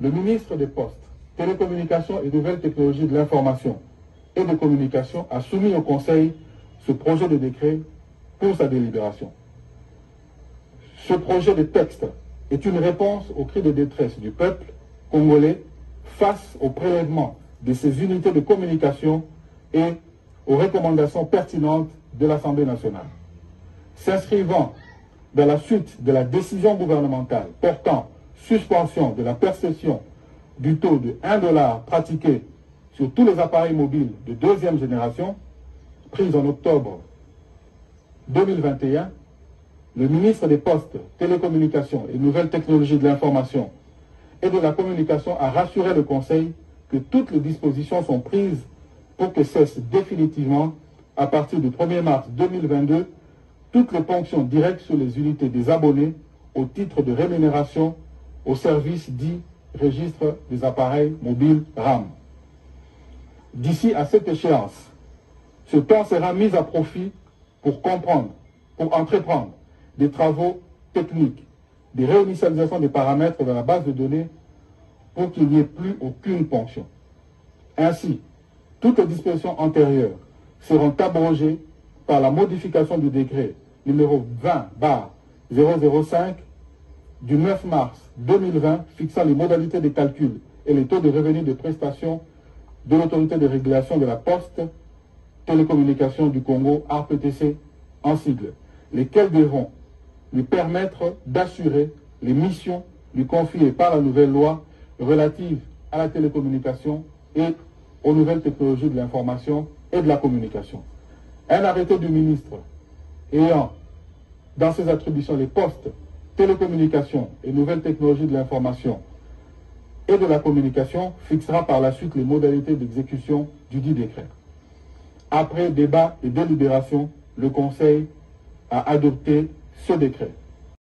Le ministre des Postes, Télécommunications et Nouvelles Technologies de l'Information et de Communication a soumis au Conseil ce projet de décret pour sa délibération. Ce projet de texte est une réponse aux cris de détresse du peuple congolais face au prélèvement de ces unités de communication et aux recommandations pertinentes de l'Assemblée nationale. S'inscrivant dans la suite de la décision gouvernementale portant suspension de la perception du taux de 1 $ pratiqué sur tous les appareils mobiles de deuxième génération, prise en octobre 2021, le ministre des Postes, Télécommunications et Nouvelles Technologies de l'Information et de la Communication a rassuré le Conseil que toutes les dispositions sont prises pour que cessent définitivement, à partir du 1er mars 2022, toutes les ponctions directes sur les unités des abonnés au titre de rémunération au service dit registre des appareils mobiles RAM. D'ici à cette échéance, ce temps sera mis à profit pour entreprendre des travaux techniques, des réinitialisations des paramètres de la base de données pour qu'il n'y ait plus aucune ponction. Ainsi, toutes les dispositions antérieures seront abrogées par la modification du décret numéro 20/005 du 9 mars 2020 fixant les modalités de calcul et les taux de revenus de prestation de l'autorité de régulation de la Poste, Télécommunications du Congo, ARPTC en sigle, lesquels devront lui permettre d'assurer les missions lui confiées par la nouvelle loi relative à la télécommunication et aux nouvelles technologies de l'information et de la communication. Un arrêté du ministre ayant dans ses attributions les postes, télécommunications et nouvelles technologies de l'information et de la communication fixera par la suite les modalités d'exécution du dit décret. Après débat et délibération, le Conseil a adopté ce décret.